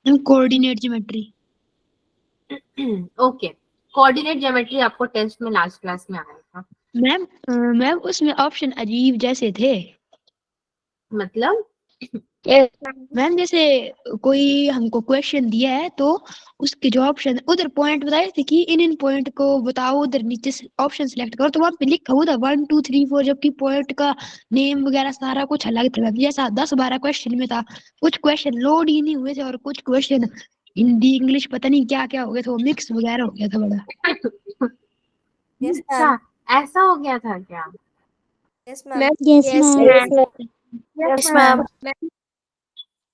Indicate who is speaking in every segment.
Speaker 1: Coordinate geometry.
Speaker 2: Okay, coordinate geometry आपको tenth में last class में आया था।
Speaker 1: मैम मैम उसमें ऑप्शन अजीब जैसे थे।
Speaker 2: मतलब
Speaker 1: मैम जैसे कोई हमको क्वेश्चन दिया है तो उसके जो ऑप्शन उधर पॉइंट बताए थे कि इन पॉइंट को बताओ, उधर नीचे ऑप्शन सिलेक्ट करो, तो वहां पे लिखा हुआ था 1 2 3 4, जबकि पॉइंट का नेम वगैरह सारा कुछ अलग था। जैसा 10 12 क्वेश्चन में था, कुछ क्वेश्चन लोड ही नहीं हुए थे और कुछ क्वेश्चन हिंदी इंग्लिश पता नहीं क्या क्या हो गया था, वो मिक्स वगैरह हो गया था बड़ा।
Speaker 3: यस
Speaker 2: अच्छा,
Speaker 3: मैम।
Speaker 2: ऐसा हो गया था क्या?
Speaker 3: Yes ma'am.
Speaker 4: Ma'am
Speaker 1: yes ma'am.
Speaker 3: Yes ma'am.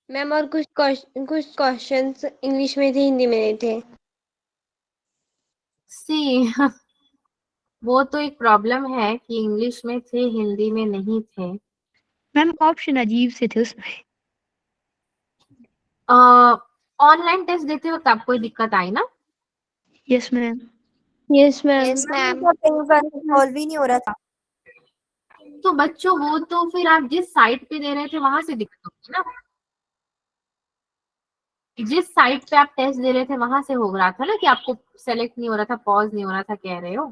Speaker 4: Ma'am और कुछ क्वेश्चंस इंग्लिश में थे, हिंदी में नहीं थे।
Speaker 2: सी वो तो एक प्रॉब्लम है कि इंग्लिश में थे हिंदी में नहीं थे।
Speaker 1: मैम ऑप्शन अजीब से थे उसमें।
Speaker 2: ऑनलाइन टेस्ट देते वक्त आपको कोई दिक्कत आई ना?
Speaker 1: Yes ma'am.
Speaker 4: Yes ma'am.
Speaker 3: Yes ma'am, तो कई बार सॉल्व ही नहीं हो रहा था।
Speaker 2: तो बच्चों वो तो फिर आप जिस साइट पे दे रहे थे वहां से दिक्कत होगी ना, जिस साइट पे आप टेस्ट दे रहे थे वहां से हो रहा था ना, कि आपको सेलेक्ट नहीं हो रहा था, पॉज नहीं हो रहा था, कह रहे हो?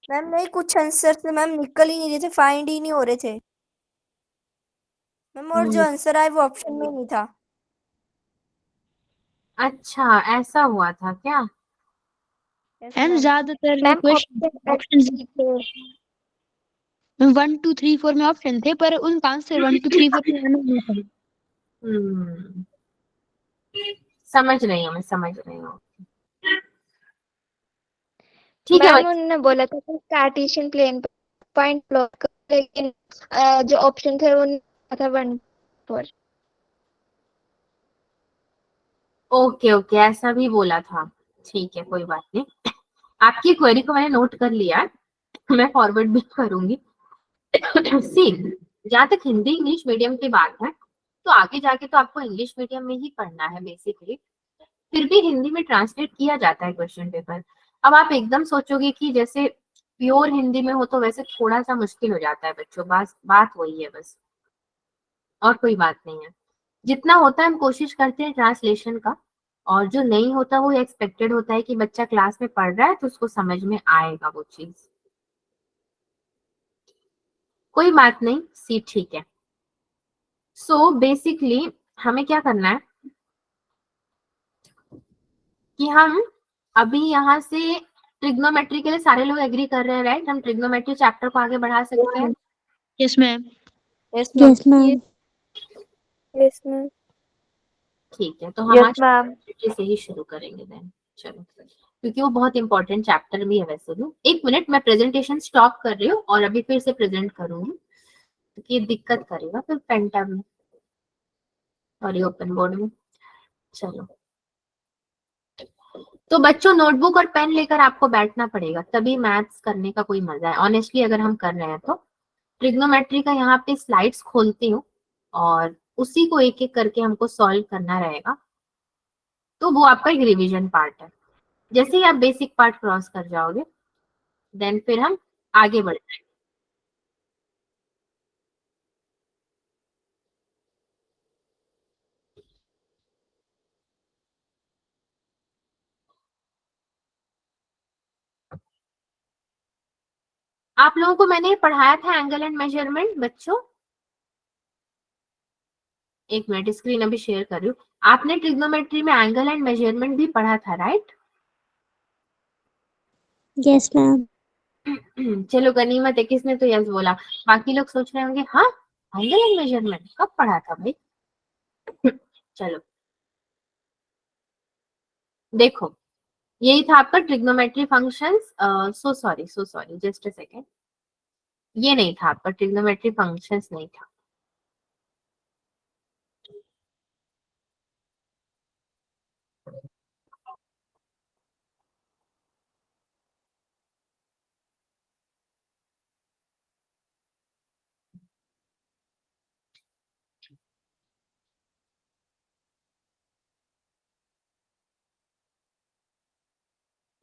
Speaker 3: मैम नहीं, कुछ आंसर से मैम निकल ही नहीं रहे थे, फाइंड ही नहीं हो रहे थे मैम, और जो आंसर आए वो ऑप्शन में नहीं था।
Speaker 2: अच्छा, ऐसा हुआ था क्या?
Speaker 3: Yes
Speaker 1: ma'am
Speaker 3: ma'am.
Speaker 1: ज्यादातर क्वेश्चन ऑप्शन 1 2 3 4 में ऑप्शन थे, पर उनका आंसर 1 2 3 4 में आना नहीं था।
Speaker 2: हम्म, समझ रही हूँ, मैं समझ रही हूँ। ठीक है
Speaker 4: मैम
Speaker 2: बच्चे।
Speaker 4: उन्होंने बोला था कि कार्टेशियन प्लेन पॉइंट प्लॉट, लेकिन जो ऑप्शन थे वो नहीं था 1 4।
Speaker 2: ओके ओके, ऐसा भी बोला था। ठीक है, कोई बात नहीं। आपकी क्वेरी को मैंने नोट कर लिया है, मैं फॉरवर्ड भी करूंगी। सी, जहाँ तक हिंदी इंग्लिश मीडियम की बात है, तो आगे जाके तो आपको इंग्लिश मीडियम में ही पढ़ना है बेसिकली। फिर भी हिंदी में ट्रांसलेट किया जाता है क्वेश्चन पेपर। अब आप एकदम सोचोगे कि जैसे प्योर हिंदी में हो तो वैसे थोड़ा सा मुश्किल हो जाता है बच्चों, बस बात वही है बस, और कोई बात नहीं है। जितना होता है हम कोशिश करते हैं ट्रांसलेशन का, और जो नहीं होता वो एक्सपेक्टेड होता है कि बच्चा क्लास में पढ़ रहा है तो उसको समझ में आएगा वो चीज। कोई बात नहीं, सी ठीक है। सो बेसिकली हमें क्या करना है कि हम अभी यहाँ से ट्रिग्नोमेट्री के लिए सारे लोग एग्री कर रहे हैं, राइट? हम ट्रिग्नोमेट्री चैप्टर को आगे बढ़ा सकते हैं।
Speaker 1: Yes ma'am.
Speaker 3: Yes ma'am.
Speaker 4: Yes ma'am.
Speaker 3: Yes ma'am.
Speaker 2: ठीक है, तो हम
Speaker 3: यस
Speaker 2: आज
Speaker 3: मैम।
Speaker 2: ट्रिग्नोमेट्री से ही शुरू करेंगे देन। चलो, क्योंकि वो बहुत इंपॉर्टेंट चैप्टर भी है वैसे भी। एक मिनट, मैं प्रेजेंटेशन स्टॉप कर रही हूँ और अभी फिर से प्रेजेंट करूंगी, क्योंकि ये दिक्कत करेगा फिर पेन टैब में और ये ओपन बोर्ड में। चलो, तो बच्चों नोटबुक और पेन लेकर आपको बैठना पड़ेगा, तभी मैथ्स करने का कोई मजा है ऑनेस्टली। अगर हम कर रहे हैं तो ट्रिग्नोमेट्री का यहाँ पे स्लाइड्स खोलती हूँ और उसी को एक एक करके हमको सॉल्व करना रहेगा। तो वो आपका एक रिवीजन पार्ट है। जैसे ही आप बेसिक पार्ट क्रॉस कर जाओगे देन फिर हम आगे बढ़ जाएंगे। आप लोगों को मैंने पढ़ाया था एंगल एंड मेजरमेंट बच्चों। एक मिनट, स्क्रीन अभी शेयर कर रही हूँ। आपने ट्रिग्नोमेट्री में एंगल एंड मेजरमेंट भी पढ़ा था, राइट?
Speaker 4: Yes ma'am.
Speaker 2: चलो गनीमत है, किसने तो यस बोला। बाकी लोग सोच रहे होंगे हाँ, एंगल एंड मेजरमेंट कब पढ़ा था भाई। चलो देखो, यही था आपका trigonometry functions. So sorry, just a second, ये नहीं था आपका ट्रिग्नोमेट्री फंक्शंस, नहीं था।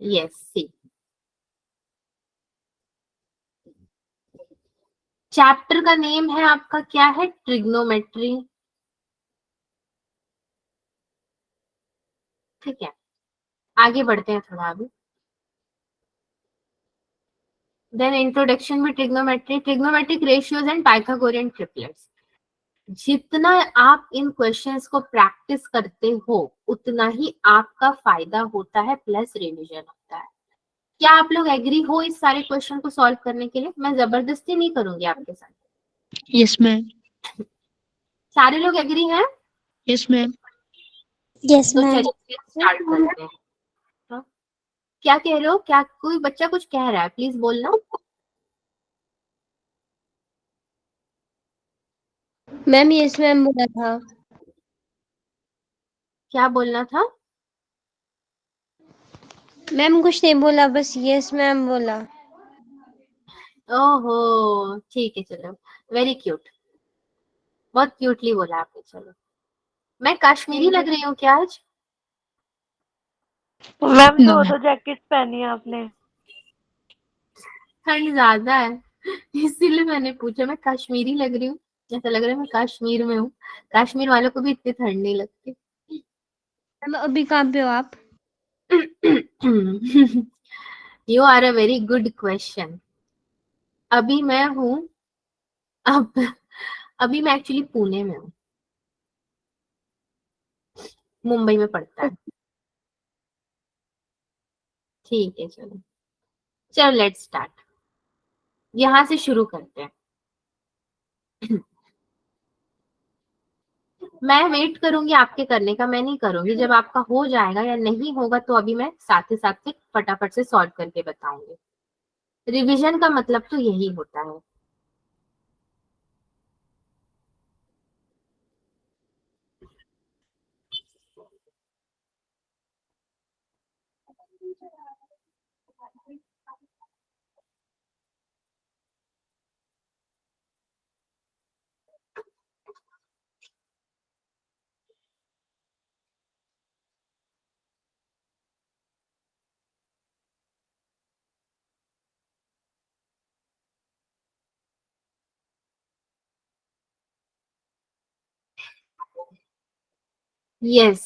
Speaker 2: यस, सी, चैप्टर का नेम है आपका क्या है? ट्रिग्नोमेट्री। ठीक है, आगे बढ़ते हैं थोड़ा अभी। देन इंट्रोडक्शन में trigonometric ratios and Pythagorean triplets. जितना आप इन क्वेश्चंस को प्रैक्टिस करते हो उतना ही आपका फायदा होता है, प्लस रिवीजन होता है। क्या आप लोग एग्री हो इस सारे क्वेश्चन को सॉल्व करने के लिए? मैं जबरदस्ती नहीं करूंगी आपके साथ।
Speaker 1: Yes ma'am.
Speaker 2: सारे लोग एग्री हैं?
Speaker 1: Yes ma'am.
Speaker 3: यस
Speaker 2: तो
Speaker 3: मैम।
Speaker 2: चलिए स्टार्ट करते हैं। हाँ? क्या कह रहे हो? क्या कोई बच्चा कुछ कह रहा है? प्लीज बोलना।
Speaker 3: मैम यस मैम बोला था।
Speaker 2: क्या बोलना था?
Speaker 3: मैम कुछ नहीं बोला, बस यस मैम बोला।
Speaker 2: ओहो ठीक है, चलो वेरी क्यूट, बहुत क्यूटली बोला आपने। चलो, मैं कश्मीरी लग रही हूँ क्या आज?
Speaker 5: मैम
Speaker 1: नो
Speaker 5: दो
Speaker 1: मैम।
Speaker 5: दो जैकेट पहनी है आपने।
Speaker 2: ठंड ज्यादा है इसीलिए मैंने पूछा। मैं कश्मीरी लग रही हूँ? ऐसा लग रहा है मैं कश्मीर में हूँ। कश्मीर वालों को भी इतनी ठंड नहीं लगती।
Speaker 3: मैम अभी कहाँ पे हो आप?
Speaker 2: You are a very good question. अभी मैं हूँ, अब अभी मैं एक्चुअली पुणे में हूँ, मुंबई में पड़ता है। ठीक है, चलो चलो लेट्स स्टार्ट, यहाँ से शुरू करते हैं। मैं वेट करूंगी आपके करने का, मैं नहीं करूंगी। जब आपका हो जाएगा या नहीं होगा तो अभी मैं साथ ही साथ से फटाफट से सॉल्व करके बताऊंगी। रिवीजन का मतलब तो यही होता है। यस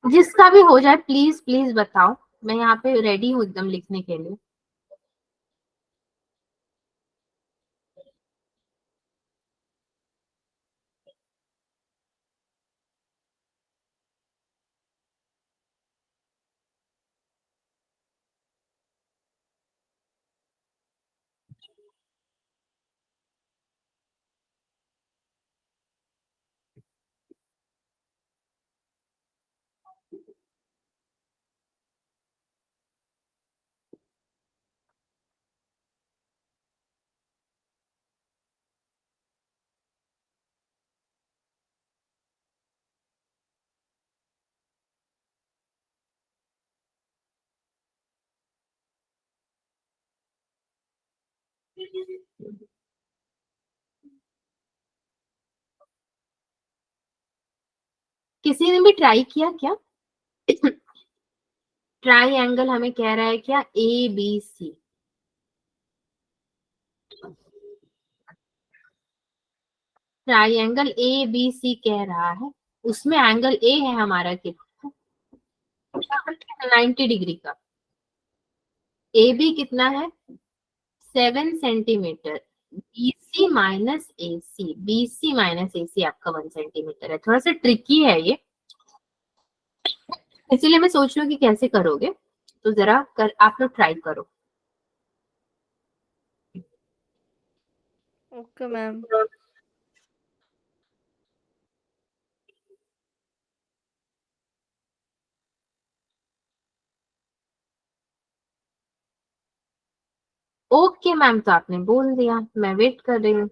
Speaker 2: जिसका भी हो जाए प्लीज प्लीज बताओ, मैं यहाँ पे रेडी हूँ एकदम लिखने के लिए। किसी ने भी ट्राई किया क्या? ट्राई हमें कह रहा है क्या? A B C. Triangle A B C कह रहा है, उसमें एंगल ए है हमारा कितना? 90 डिग्री का। ए बी कितना है? 7 सेंटीमीटर। BC माइनस ए सी, BC माइनस ए सी आपका 1 सेंटीमीटर है। थोड़ा सा ट्रिकी है ये, इसीलिए मैं सोच रही हूँ कि कैसे करोगे। तो जरा कर, आप लोग ट्राई करो।
Speaker 5: Okay ma'am.
Speaker 2: ओके मैम, तो आपने बोल दिया, मैं वेट कर रही हूँ।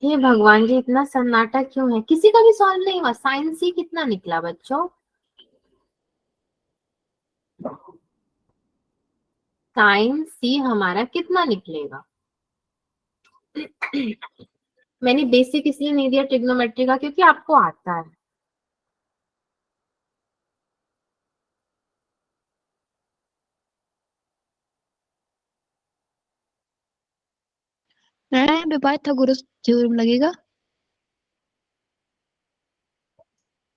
Speaker 2: हे भगवान जी, इतना सन्नाटा क्यों है? किसी का भी सॉल्व नहीं हुआ? साइन सी कितना निकला बच्चों? साइन सी हमारा कितना निकलेगा? मैंने बेसिक इसलिए नहीं दिया ट्रिग्नोमेट्री का क्योंकि आपको आता है।
Speaker 1: मैम पे पाइथागोरस थ्योरम लगेगा।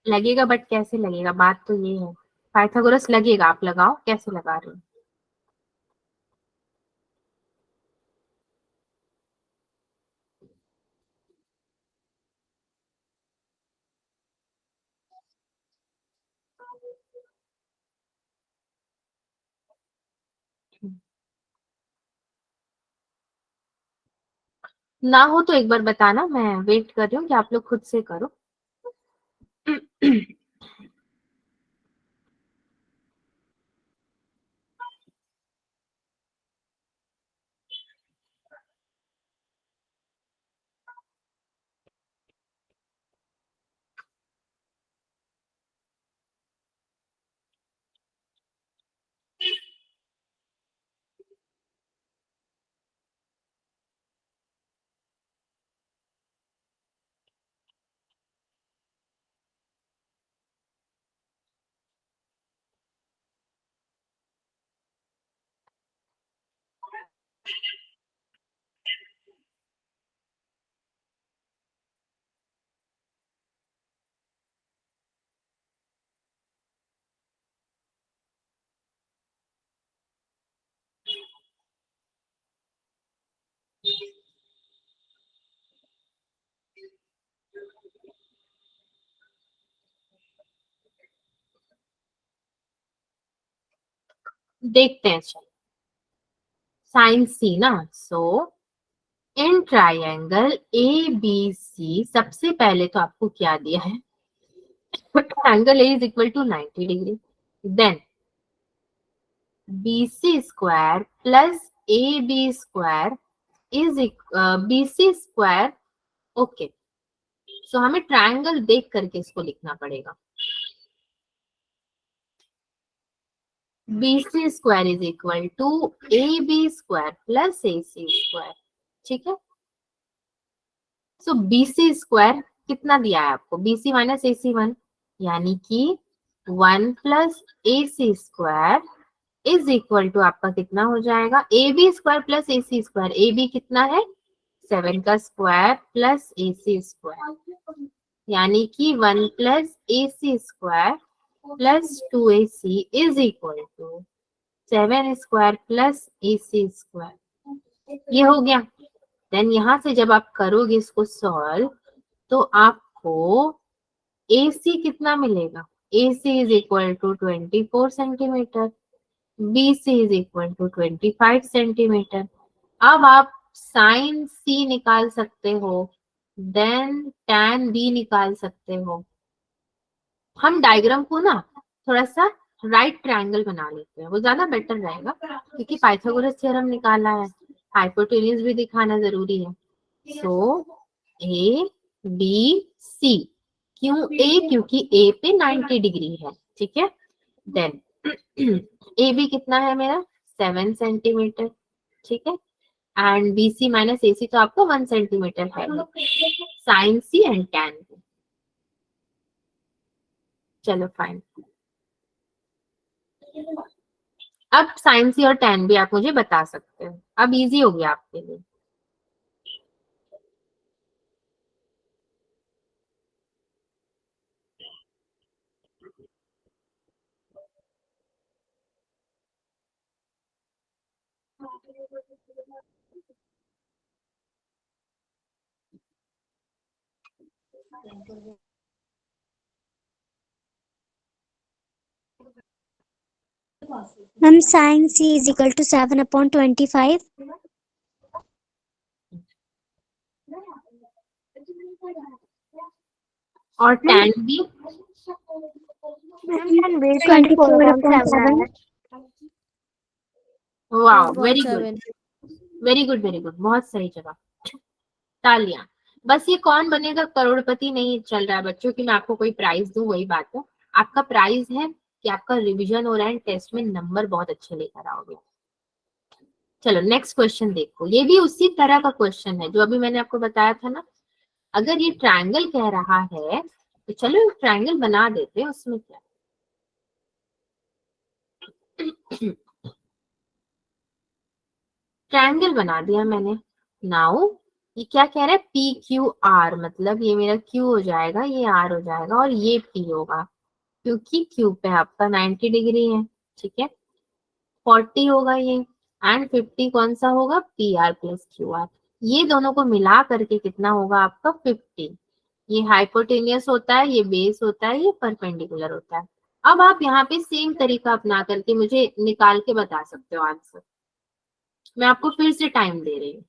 Speaker 2: लगेगा, बट कैसे लगेगा? बात तो ये है। पाइथागोरस लगेगा, आप लगाओ, कैसे लगा रहे हो? ना हो तो एक बार बताना, मैं वेट कर रही हूँ कि आप लोग खुद से करो। देखते हैं, चलो। साइन सी ना, सो इन ट्राइंगल ए बी सी, सबसे पहले तो आपको क्या दिया है? Angle A is equal to 90 degree. Then BC square plus AB square is BC square. Okay, so हमें ट्रायंगल देख करके इसको लिखना पड़ेगा। BC square is equal to AB square plus AC square. ठीक है, सो BC स्क्वायर कितना दिया है आपको? BC माइनस AC 1, यानी कि 1 plus AC square is equal to आपका कितना हो जाएगा? AB square plus AC square. AB कितना है? 7 का स्क्वायर प्लस AC स्क्वायर, यानी कि 1 plus AC square plus 2AC is equal to 7 square plus AC square. ये हो गया। देन यहां से जब आप करोगे इसको सॉल्व, तो आपको AC कितना मिलेगा? AC is equal to 24 centimetre, BC is equal to 25 centimetre. अब आप साइन C निकाल सकते हो, देन tan B निकाल सकते हो। हम डायग्राम को ना थोड़ा सा राइट ट्रायंगल बना लेते हैं, वो ज्यादा बेटर रहेगा, क्योंकि पाइथागोरस थ्योरम निकाला है, हाइपोटेन्यूज भी दिखाना जरूरी है। सो A B C, क्यों A? क्योंकि A पे 90 डिग्री है। ठीक है, देन ए बी कितना है मेरा? 7 सेंटीमीटर। ठीक है, एंड BC माइनस AC तो आपको 1 सेंटीमीटर है। Sine C and tan B। चलो फाइन। अब साइन C और tan B आप मुझे बता सकते हो। अब इजी हो गया आपके लिए।
Speaker 5: Ma'am, sin C is equal to 7/25.
Speaker 2: और tan B?
Speaker 4: Ma'am, base
Speaker 5: 24/7.
Speaker 2: Wow, very good, very good, very good, बहुत सही जवाब, तालियां। बस ये कौन बनेगा करोड़पति नहीं चल रहा है बच्चों कि मैं आपको कोई प्राइज दूं, वही बात है। आपका प्राइज है कि आपका रिवीजन हो रहा है, टेस्ट में नंबर बहुत अच्छे लेकर आओगे। चलो नेक्स्ट क्वेश्चन देखो, ये भी उसी तरह का क्वेश्चन है जो अभी मैंने आपको बताया था ना। अगर ये ट्रायंगल कह रहा है तो चलो ट्रायंगल बना देते हैं, उसमें क्या। ट्रायंगल बना दिया मैंने। नाउ ये क्या कह रहा है, पी क्यू आर, मतलब ये मेरा क्यू हो जाएगा, ये आर हो जाएगा और ये पी होगा, क्योंकि क्यू पे आपका 90 डिग्री है। ठीक है, 40 होगा ये, एंड 50 कौन सा होगा, P R plus Q are. ये दोनों को मिला करके कितना होगा आपका 50। ये हाइपोटेनियस होता है, ये बेस होता है, ये परपेंडिकुलर होता है। अब आप यहाँ पे सेम तरीका अपना करके मुझे निकाल के बता सकते हो आंसर। मैं आपको फिर से टाइम दे रही हूँ।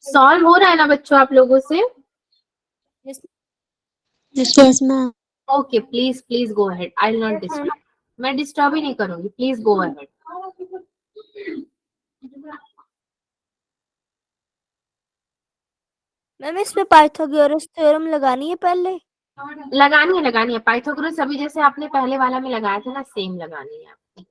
Speaker 2: सॉल्व हो रहा है ना बच्चों आप लोगों से?
Speaker 5: Yes, ma'am.
Speaker 2: Okay, please please go ahead, I will not disturb. मैं डिस्टर्ब ही नहीं करूंगी, प्लीज गो अहेड।
Speaker 3: मैम इसमें पाइथागोरस थ्योरम लगानी है पहले?
Speaker 2: लगानी है पाइथागोरस, अभी जैसे आपने पहले वाला में लगाया था ना, सेम लगानी है आपको।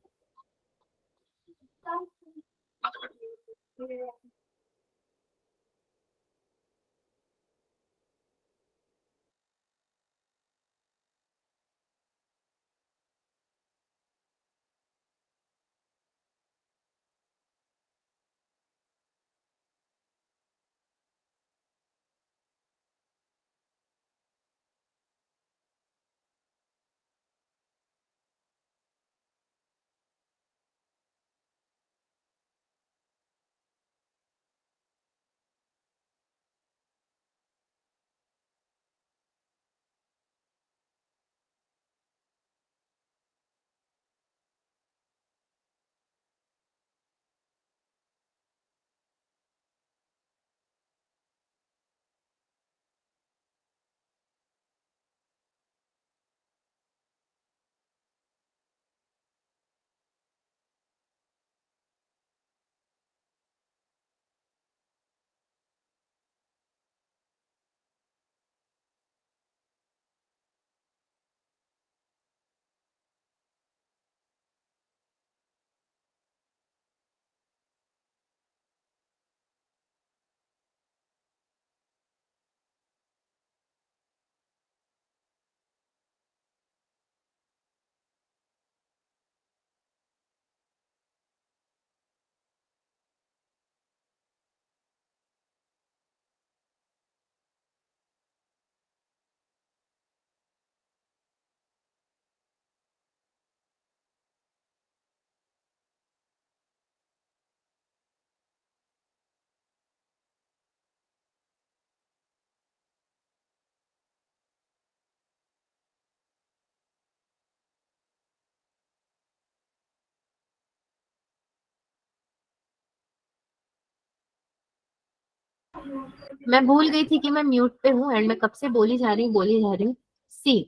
Speaker 2: मैं भूल गई थी कि मैं म्यूट पे हूँ, एंड मैं कब से बोली जा रही हूँ। See,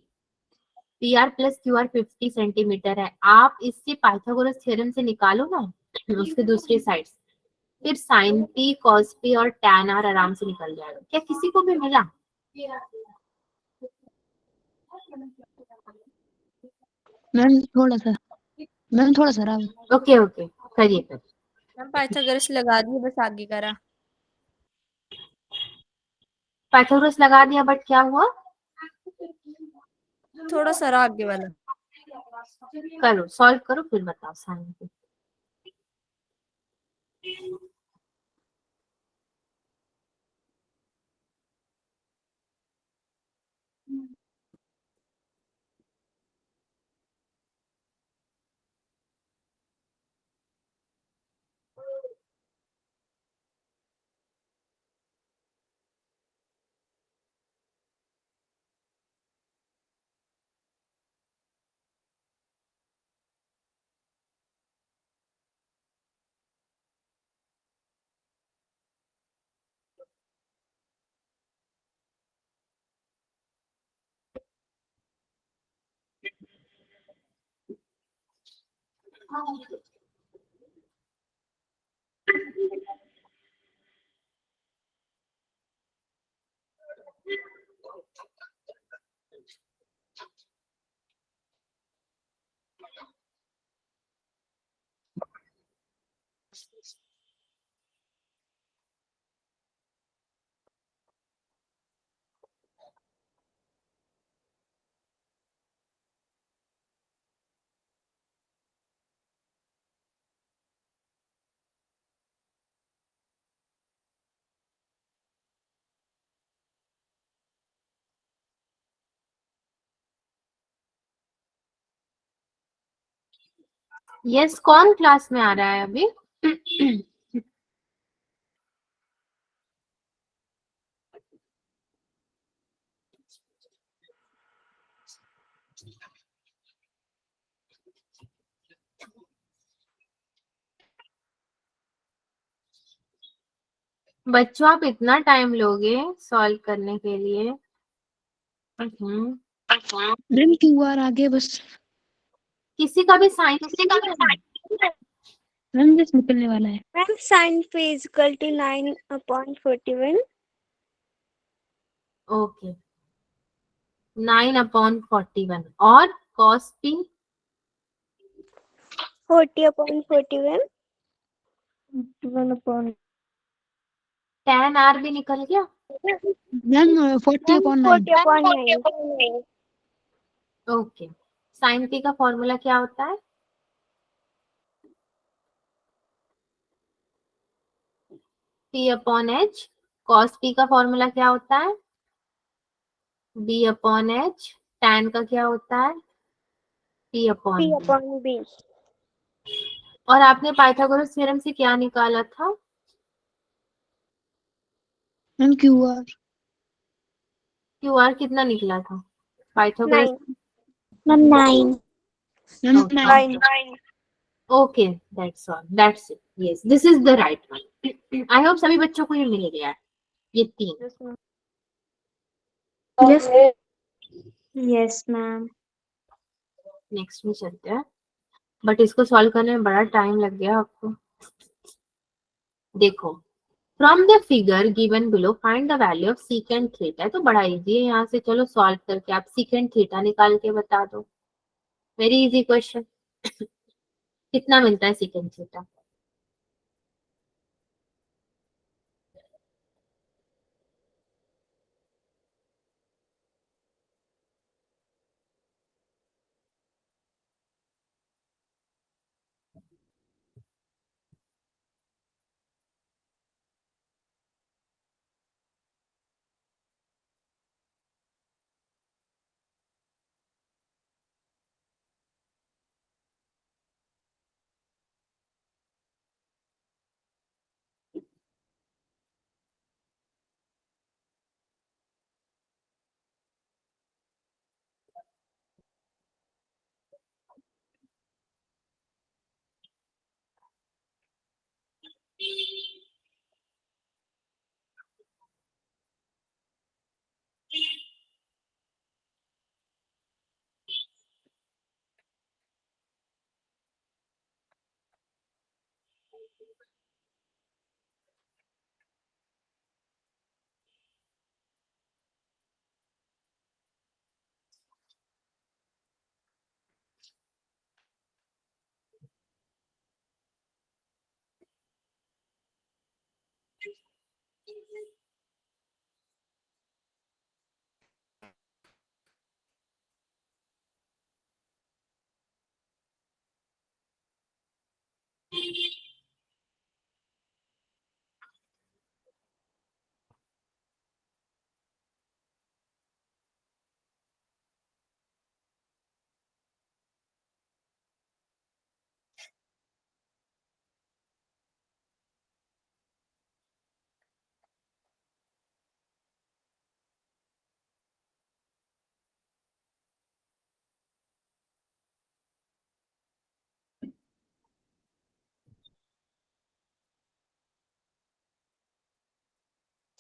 Speaker 2: P R plus Q R 50 centimetre है। आप इससे पाइथागोरस थ्योरम से निकालो ना उसके दूसरी साइड, फिर साइन पी कॉस पी और टैन आर आराम से निकल जाएगा। क्या किसी को भी मिला?
Speaker 1: मैम थोड़ा सा रहा।
Speaker 2: ओके ओके, करिए फिर।
Speaker 3: मैम पाइथागोरस लगा दिए, बस आगे करा।
Speaker 2: पाइथागोरस लगा दिया, बट क्या हुआ?
Speaker 3: थोड़ा सा रहा आगे वाला।
Speaker 2: करो, सॉल्व करो, फिर बताओ साइन पी। यस, कौन क्लास में आ रहा है अभी? बच्चों आप इतना टाइम लोगे सॉल्व करने के लिए?
Speaker 1: मैम क्यूआर आ गया बस।
Speaker 2: किसी का भी साइंस
Speaker 1: मैम जस्ट निकलने वाला है।
Speaker 3: Ma'am sin phi is equal to 9/41.
Speaker 2: Okay, 9/41 और cos p
Speaker 3: 40/41. 1/9.
Speaker 2: tan r भी निकल गया।
Speaker 1: मैम 40/9।
Speaker 3: 40/9.
Speaker 2: ओके, sin p का फॉर्मूला क्या होता है? p/h। cos p का फॉर्मूला क्या होता है? b/h। tan का क्या होता है? p/b।
Speaker 3: P/B.
Speaker 2: और आपने पाइथागोरस थ्योरम से क्या निकाला था?
Speaker 1: Ma'am QR.
Speaker 2: क्यूआर कितना निकला था Pythagoras?
Speaker 3: 9.
Speaker 5: Ma'am 9.
Speaker 1: Ma'am
Speaker 2: Okay.
Speaker 3: 9.
Speaker 2: Okay, that's all, that's it. Yes, this is the right one. I hope सभी बच्चों को ये मिल गया है, ये 3।
Speaker 5: Yes. Yes, ma'am.
Speaker 2: नेक्स्ट में चलते हैं, बट इसको सॉल्व करने में बड़ा टाइम लग गया आपको। देखो, from the figure given below find the value of secant theta. तो बड़ा इजी है, यहाँ से चलो सॉल्व करके आप सीकेंट थीटा निकाल के बता दो। Very easy question. कितना मिलता है सीकेंट थीटा?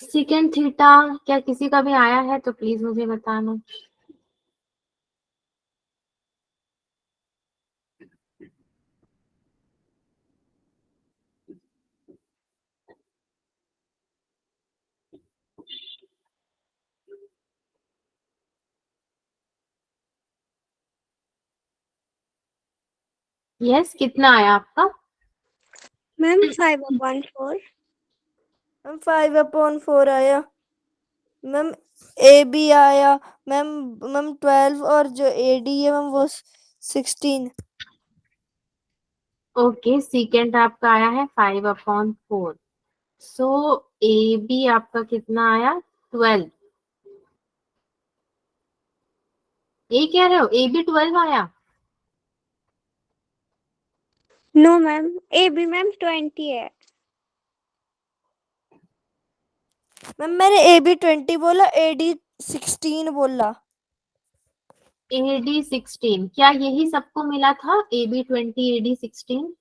Speaker 2: सीकेंट थीटा क्या किसी का भी आया है तो प्लीज मुझे बताना। यस, कितना आया आपका?
Speaker 5: मैम 5/4।
Speaker 3: मैम 5/4 आया। मैम ए बी आया। मैम मैम 12 और जो ए डी है मैम वो 16।
Speaker 2: ओके, सेकेंड आपका आया है 5/4। सो ए बी आपका कितना आया? 12। ये कह रहे हो ए बी 12 आया?
Speaker 5: No ma'am, A B ma'am 20 है।
Speaker 3: मैम मैंने ए बी 20 बोला, ए डी 16 बोला।
Speaker 2: ए डी 16, क्या यही सबको मिला था? A B 20, A D 16।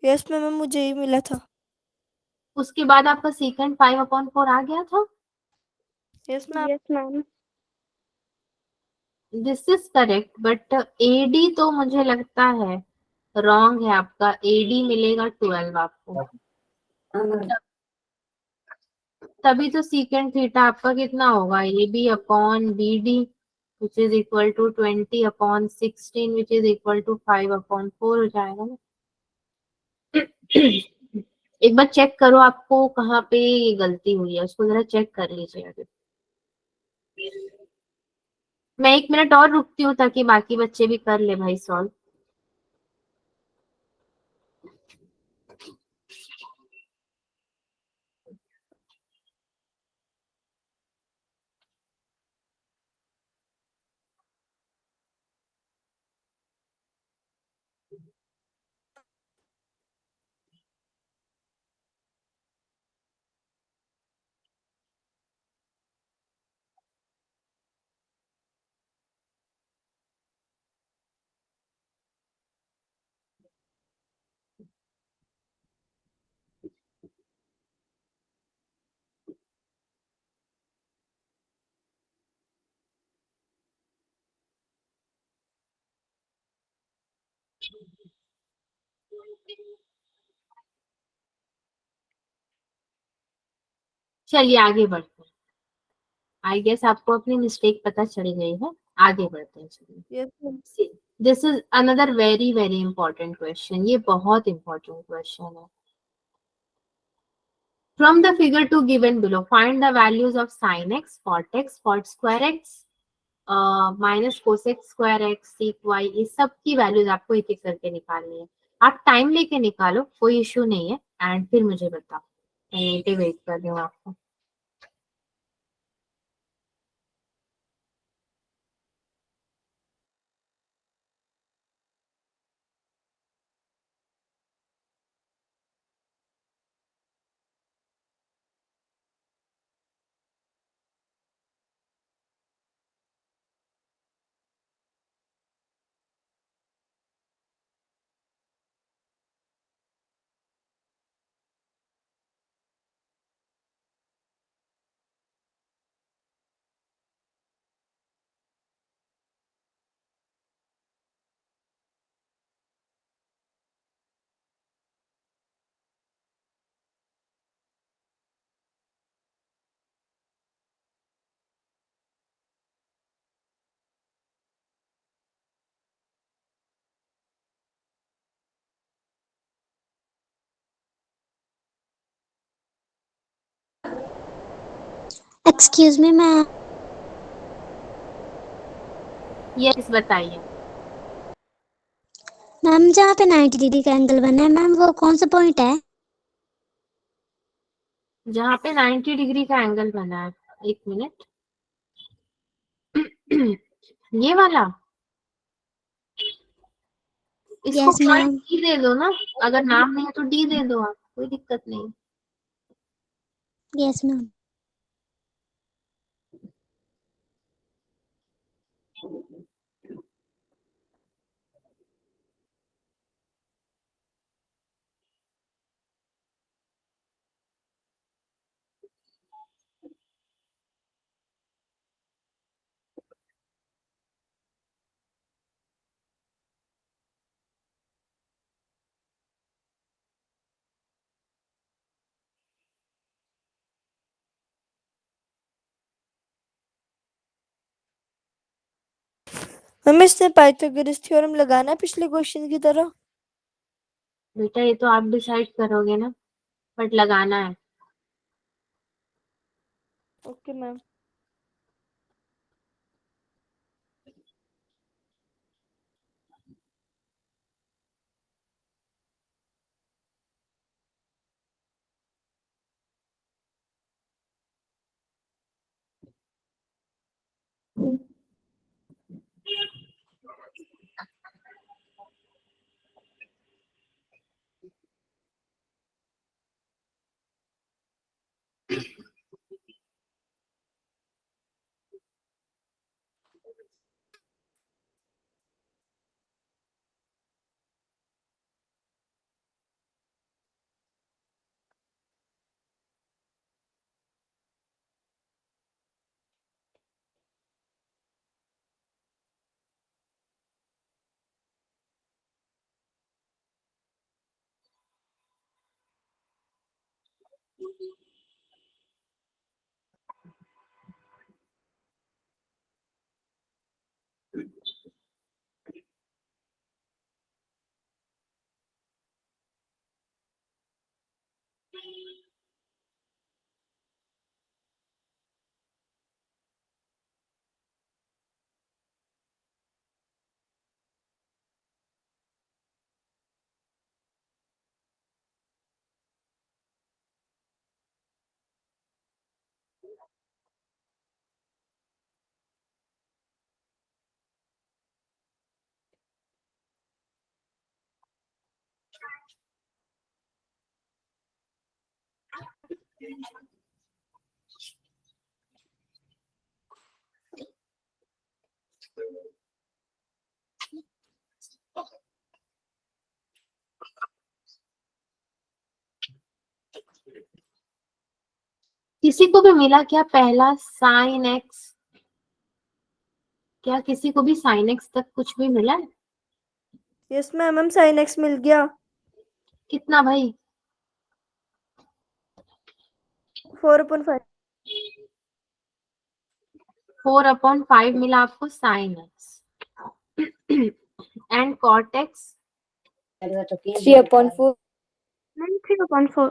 Speaker 3: Yes ma'am, मुझे ही मिला था।
Speaker 2: उसके बाद आपका सेकंड 5/4 आ गया था।
Speaker 3: Yes ma'am.
Speaker 5: Yes ma'am.
Speaker 2: This is correct, but A D तो मुझे लगता है रॉन्ग है आपका। ए डी मिलेगा 12 आपको। तभी तो सीकेंड थीटा आपका कितना होगा? A B upon B D which is equal to 20/16 which is equal to 5/4 हो जाएगा ना। एक बार चेक करो आपको कहाँ पे ये गलती हुई है, उसको जरा चेक कर लीजिए अभी। मैं 1 मिनट और रुकती हूँ ताकि बाकी बच्चे भी कर ले भाई सॉल्व। चलिए आगे बढ़ते हैं। आई गेस आपको अपनी मिस्टेक पता चल गई है। आगे बढ़ते हैं चलिए।
Speaker 3: Yes ma'am.
Speaker 2: This is another very very important question. ये बहुत इंपॉर्टेंट क्वेश्चन है। From the figure 2 given below, find the values of sin x, cot x, cot square x, minus cosec square x, sec y, ये सब की values आपको एक एक करके निकालनी है। आप टाइम लेके निकालो, कोई इश्यू नहीं है, एंड फिर मुझे बताओ। मैं वेट कर रही हूँ आपको।
Speaker 5: Excuse me ma'am.
Speaker 2: यस बताइए।
Speaker 5: मैम जहाँ पे 90 डिग्री का एंगल बना है मैम, वो कौन सा पॉइंट है?
Speaker 2: जहाँ पे 90 डिग्री का एंगल बना है, एक मिनट। ये वाला, इसको
Speaker 5: यस
Speaker 2: पॉइंट
Speaker 5: मैम।
Speaker 2: डी दे दो ना। अगर नाम नहीं है तो डी दे दो आप, कोई दिक्कत नहीं।
Speaker 5: Yes ma'am.
Speaker 3: मैम इसने पाइथागोरस थ्योरम लगाना है पिछले क्वेश्चन की तरह?
Speaker 2: बेटा ये तो आप डिसाइड करोगे ना, बट लगाना है।
Speaker 3: Okay ma'am.
Speaker 2: किसी को भी मिला क्या पहला साइन एक्स? क्या किसी को भी साइन एक्स तक कुछ भी मिला है?
Speaker 3: Yes ma'am, ma'am sine x मिल गया।
Speaker 2: कितना भाई?
Speaker 3: 4/5।
Speaker 2: 4/5 मिला आपको sine x. And cot x?
Speaker 3: 3/4।
Speaker 4: 3/4.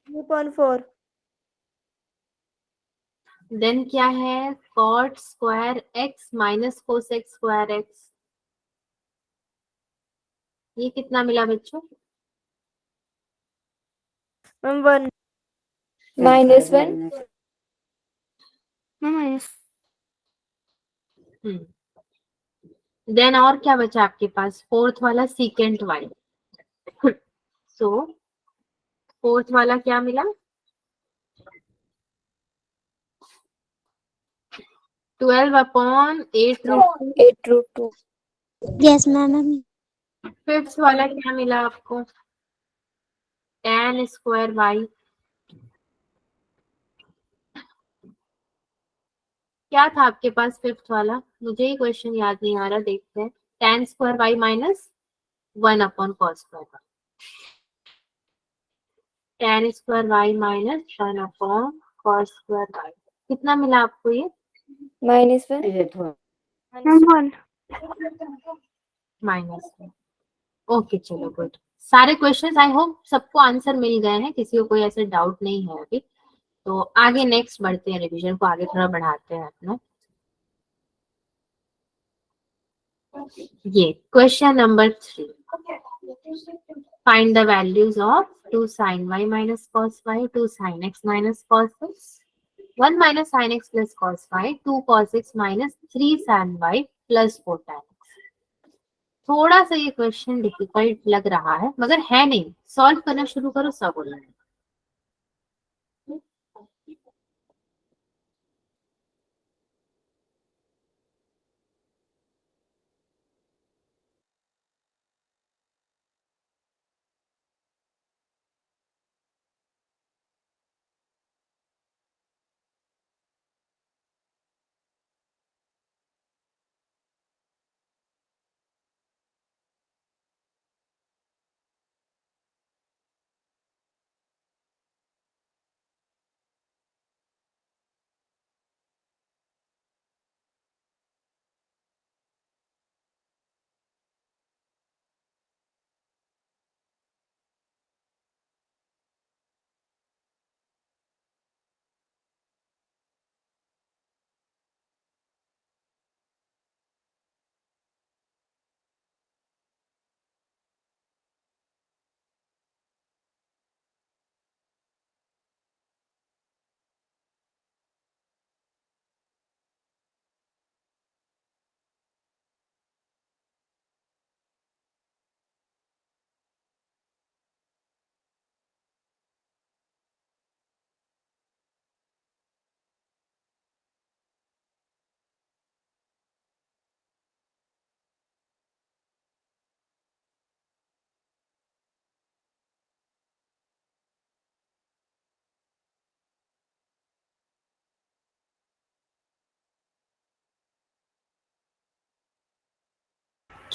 Speaker 3: 3/4।
Speaker 2: Then क्या है? Cot square x minus cosec square x. ये कितना मिला बच्चों?
Speaker 3: मैम 1 -1।
Speaker 4: Minus.
Speaker 2: देन और क्या बचा आपके पास? फोर्थ वाला सीकेंट वाई। सो फोर्थ वाला क्या मिला? 12/8√2।
Speaker 3: 8/2।
Speaker 5: Yes, ma'am.
Speaker 2: फिफ्थ वाला क्या मिला आपको? tan square y. क्या था आपके पास फिफ्थ वाला? मुझे ही क्वेश्चन याद नहीं आ रहा, देखते हैं। tan square y minus 1/cos square y. tan square y minus 1/cos square y. कितना मिला आपको ये?
Speaker 3: -1।
Speaker 4: Ma'am, 1.
Speaker 2: माइनस। ओके चलो गुड। सारे क्वेश्चंस आई होप सबको आंसर मिल गए हैं, किसी को कोई ऐसे डाउट नहीं है अभी। तो आगे नेक्स्ट बढ़ते हैं, रिवीजन को आगे थोड़ा बढ़ाते हैं अपना। ये question number 3। Find the values of 2 sin y minus cos y, 2 sin x minus cos x, 1 minus sin x plus cos y, 2 cos x minus 3 sin y plus 4 tan x। थोड़ा सा ये क्वेश्चन डिफिकल्ट लग रहा है, मगर है नहीं। Solve करना शुरू करो, सब हो जाएगा।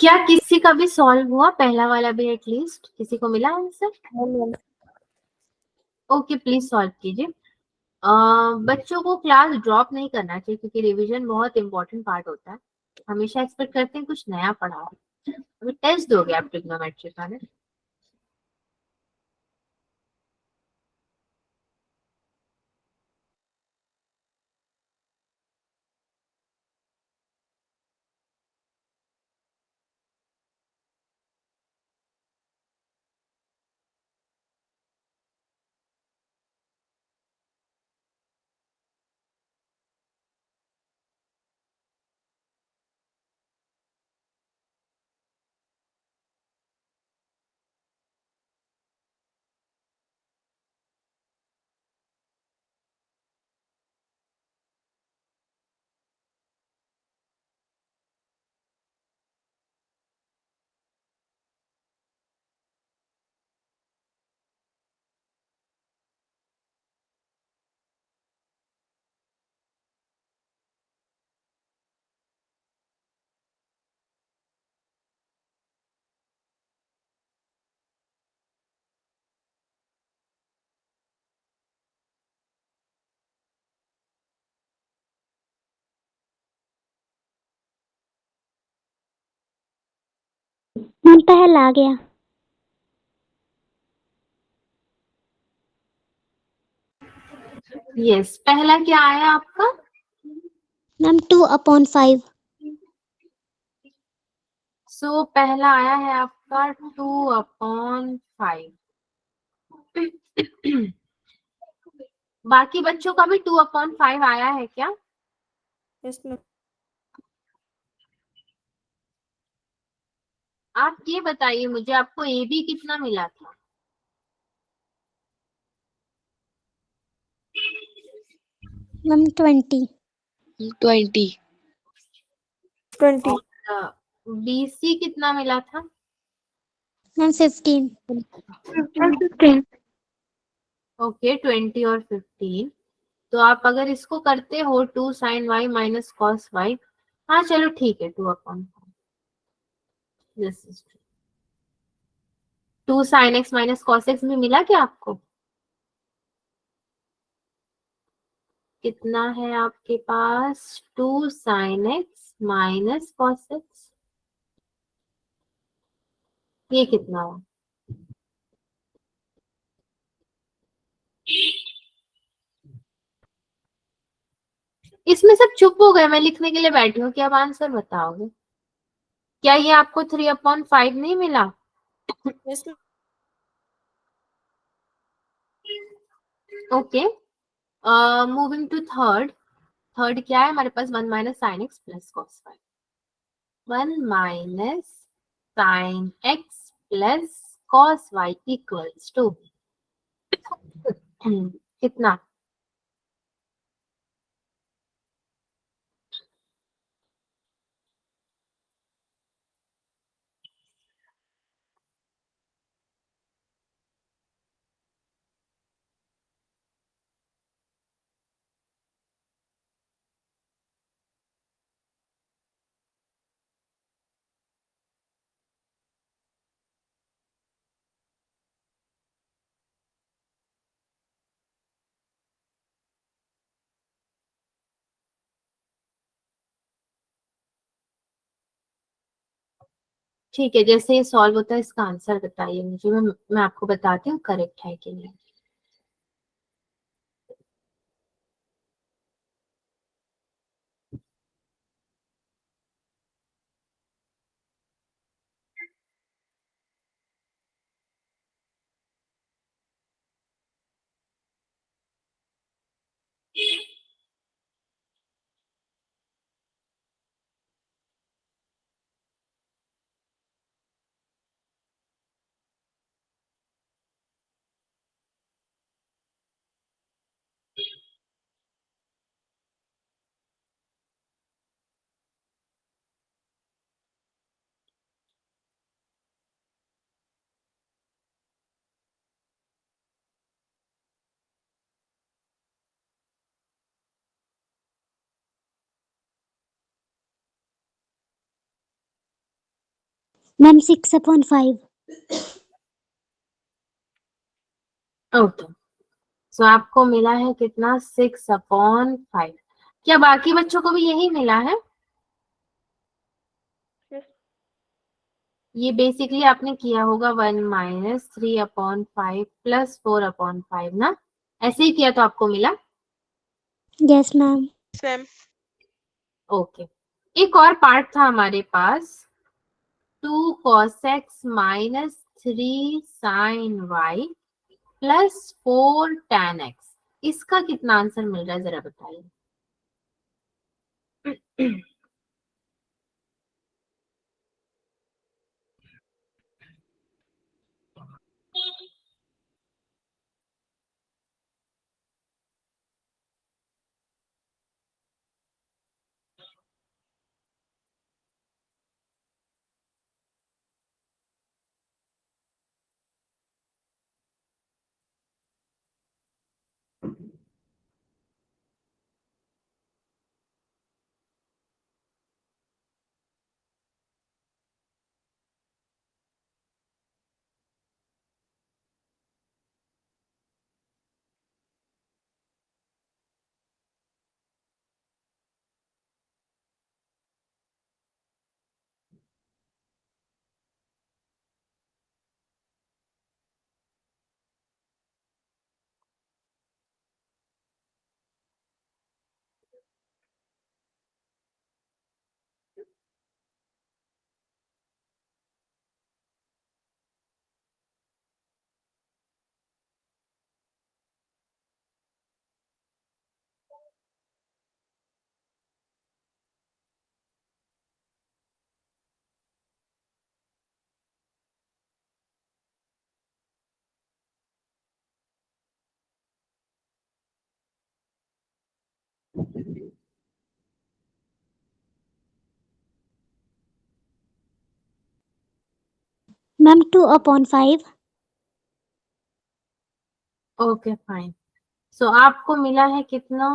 Speaker 2: क्या किसी का भी सॉल्व हुआ, पहला वाला भी एटलीस्ट किसी को मिला आंसर? ओके, प्लीज सॉल्व कीजिए। बच्चों को क्लास ड्रॉप नहीं करना चाहिए क्योंकि रिवीजन बहुत इंपॉर्टेंट पार्ट होता है। हमेशा एक्सपेक्ट करते हैं कुछ नया पढ़ा हो। अभी टेस्ट दोगे आप ट्रिग्नोमेट्री का ना?
Speaker 5: मैम पहला आ गया।
Speaker 2: यस, पहला क्या आया आपका?
Speaker 5: मैम 2/5।
Speaker 2: सो पहला आया है आपका 2/5। बाकी बच्चों का भी 2/5 आया है क्या?
Speaker 3: इसमें
Speaker 2: आप ये बताइए मुझे, आपको ए बी कितना मिला था?
Speaker 5: मैम 20।
Speaker 1: 20।
Speaker 3: 20।
Speaker 2: बी सी कितना मिला था?
Speaker 5: मैम 15।
Speaker 4: 15.
Speaker 2: ओके, 20 और 15। तो आप अगर इसको करते हो 2 sin y minus cos y, हाँ चलो ठीक है, 2/5। This is 2 sin x minus cos x भी मिला क्या आपको? कितना है आपके पास? 2 sin x minus cos x, ये कितना है? इसमें सब चुप हो गए, मैं लिखने के लिए बैठी हूँ, क्या आप आंसर बताओगे? क्या ये आपको 3/5 नहीं मिला?
Speaker 3: इसमें
Speaker 2: okay, moving to third. Third क्या है हमारे पास? 1 minus sine x plus cos y. 1 minus sine x plus cos y equals to कितना? ठीक है, जैसे ये सॉल्व होता है इसका आंसर बताइए मुझे, मैं आपको बताती हूँ करेक्ट है कि नहीं।
Speaker 5: मैम 6/5.
Speaker 2: ओके, सो आपको मिला है कितना? 6/5. क्या बाकी बच्चों को भी यही मिला है?
Speaker 4: Yes.
Speaker 2: ये बेसिकली आपने किया होगा 1 माइनस 3/5 प्लस 4/5 ना, ऐसे ही किया तो आपको मिला।
Speaker 5: Yes, ma'am.
Speaker 3: मैम
Speaker 2: ओके, एक और पार्ट था हमारे पास, 2 cos x minus 3 sin y plus 4 tan x। इसका कितना आंसर मिल रहा है जरा बताइए।
Speaker 5: Ma'am 2/5.
Speaker 2: ओके फाइन, सो आपको मिला है कितना?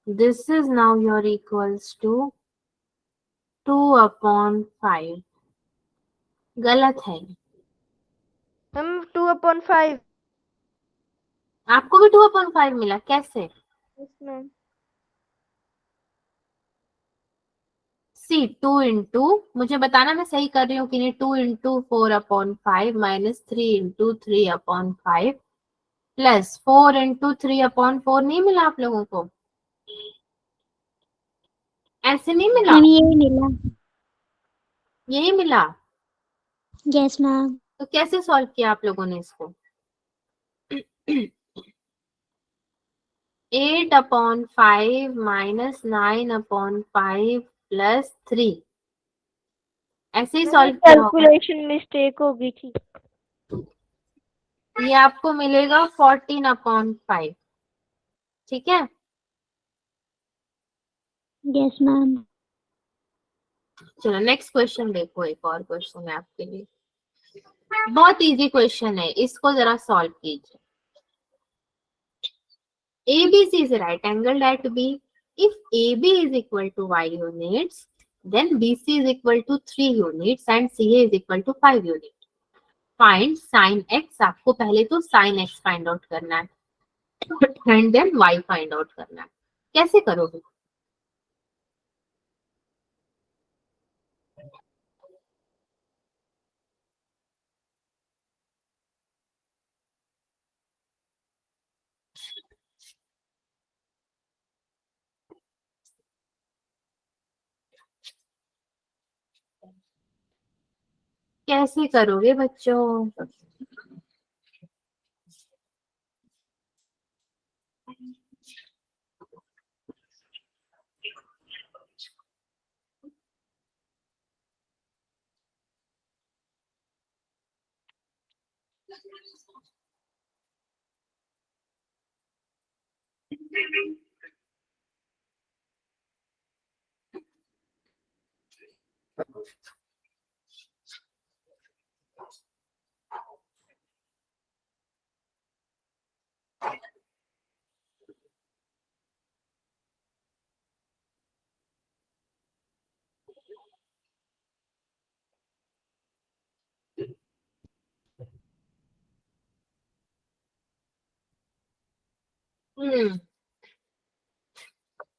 Speaker 2: This is now your equals to 2/5। गलत है,
Speaker 3: मैम 2/5.
Speaker 2: आपको भी 2/5 मिला, कैसे?
Speaker 3: Yes ma'am.
Speaker 2: सी 2 इंटू, मुझे बताना मैं सही कर रही हूँ कि नहीं। 2 into 4/5 minus 3 into 3/5 plus 4 into 3/4 नहीं मिला आप लोगों को? ऐसे नहीं मिला,
Speaker 5: मैम यही मिला.
Speaker 2: यही मिला।
Speaker 5: Yes, ma'am.
Speaker 2: तो कैसे सॉल्व किया आप लोगों ने इसको? 8/5 माइनस 9/5 प्लस 3, ऐसे ही सॉल्व किया होगा।
Speaker 3: कैलकुलेशन मिस्टेक हो गई थी.
Speaker 2: ये आपको मिलेगा 14/5, ठीक है।
Speaker 5: Yes, ma'am.
Speaker 2: चलो नेक्स्ट क्वेश्चन देखो, एक और क्वेश्चन है आपके लिए, बहुत इजी क्वेश्चन है, इसको जरा सॉल्व कीजिए। ABC is a right angled at B. If AB is equal to y units, then BC is equal to 3 units and CA is equal to 5 units. Find sin x, आपको पहले तो sin x find out करना है and then y find out करना है। कैसे करोगे? कैसे करोगे बच्चों?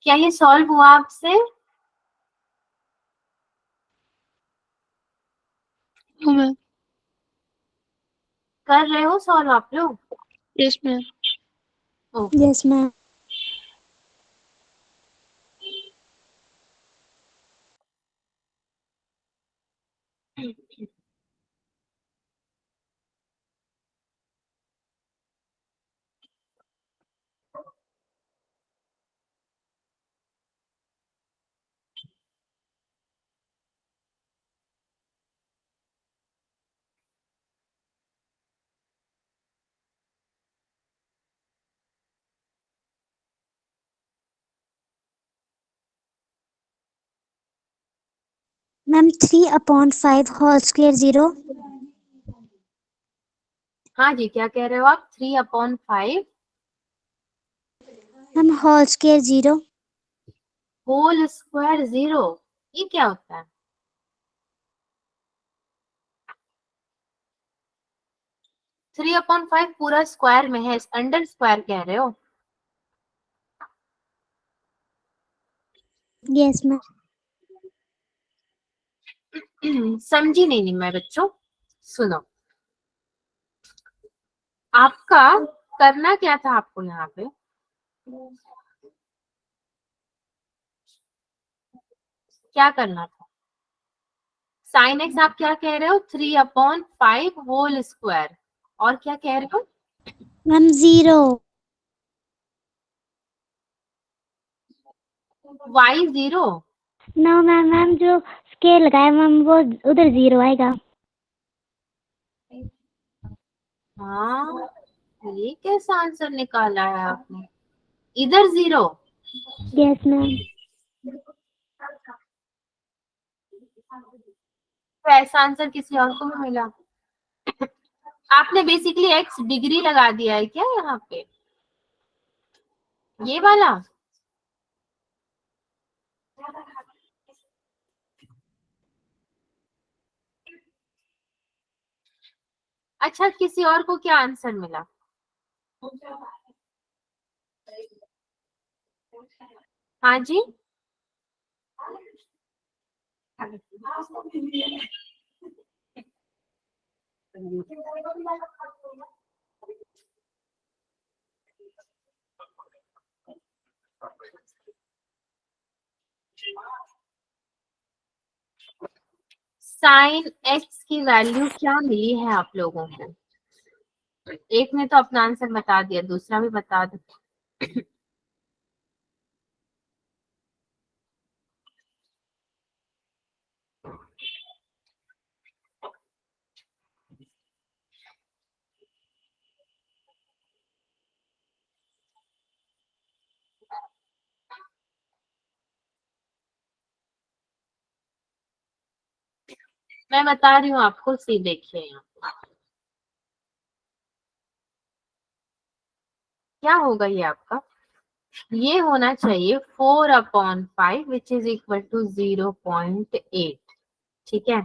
Speaker 2: क्या ये सॉल्व हुआ आपसे?
Speaker 1: मैम।
Speaker 2: कर रहे हो सॉल्व आप लोग?
Speaker 1: Yes ma'am.
Speaker 2: Okay.
Speaker 5: Yes, ma'am. Ma'am, 3/5 whole square 0.
Speaker 2: हाँ जी, क्या कह रहे हो आप? 3/5
Speaker 5: Ma'am, whole square 0.
Speaker 2: Whole square 0, ये क्या होता है? 3/5 पूरा स्क्वायर में है, अंडर स्क्वायर कह रहे हो?
Speaker 5: Yes, ma'am.
Speaker 2: समझी नहीं मैं बच्चों, सुनो। आपका करना क्या था आपको यहाँ पे? क्या करना था? साइन एक्स आप क्या कह रहे हो? 3/5 होल स्क्वायर। और क्या कह रहे हो?
Speaker 5: Ma'am, 0.
Speaker 2: y 0।
Speaker 5: No, ma'am. Ma'am जो स्केल लगाया मैम वो उधर 0 आएगा.
Speaker 2: हाँ, ये कैसा आंसर निकाला है आपने? इधर 0।
Speaker 5: Yes, ma'am.
Speaker 2: तो ऐसा आंसर किसी और को भी मिला? आपने बेसिकली एक्स डिग्री लगा दिया है क्या यहाँ पे, ये वाला? अच्छा, किसी और को क्या आंसर मिला? हाँ जी। साइन एक्स की वैल्यू क्या मिली है आप लोगों को? एक ने तो अपना आंसर बता दिया, दूसरा भी बता दो। मैं बता रही हूँ आपको, सी देखिए यहाँ क्या होगा ये आपका। ये होना चाहिए 4/5 विच इज इक्वल टू 0.8। ठीक है,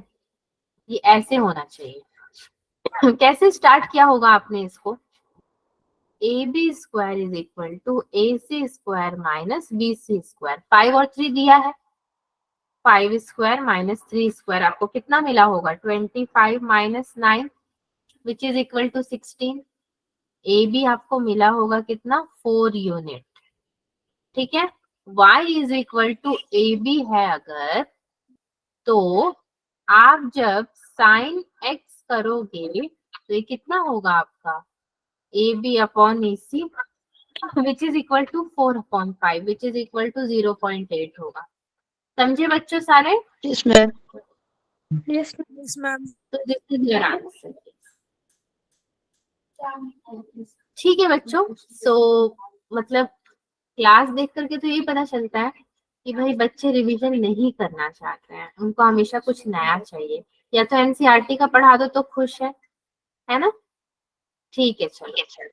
Speaker 2: ये ऐसे होना चाहिए। कैसे स्टार्ट किया होगा आपने इसको? AB square is equal to AC square minus BC square. 5 और 3 दिया है, 5 स्क्वायर माइनस 3 स्क्वायर, आपको कितना मिला होगा? 25 minus 9 which is equal to 16। AB आपको मिला होगा कितना? 4 यूनिट। ठीक है, y is equal to AB है अगर, तो आप जब साइन x करोगे तो ये कितना होगा आपका? AB upon AC which is equal to 4/5 which is equal to 0.8 होगा। समझे बच्चों सारे?
Speaker 1: Yes ma'am.
Speaker 3: Yes, ma'am.
Speaker 2: तो दिस इज योर आंसर। ठीक है बच्चों, सो मतलब क्लास देख करके तो ये पता चलता है कि भाई बच्चे रिवीजन नहीं करना चाहते हैं, उनको हमेशा कुछ नया चाहिए। या तो एनसीईआरटी का पढ़ा दो तो खुश है ना? ठीक है, चलो।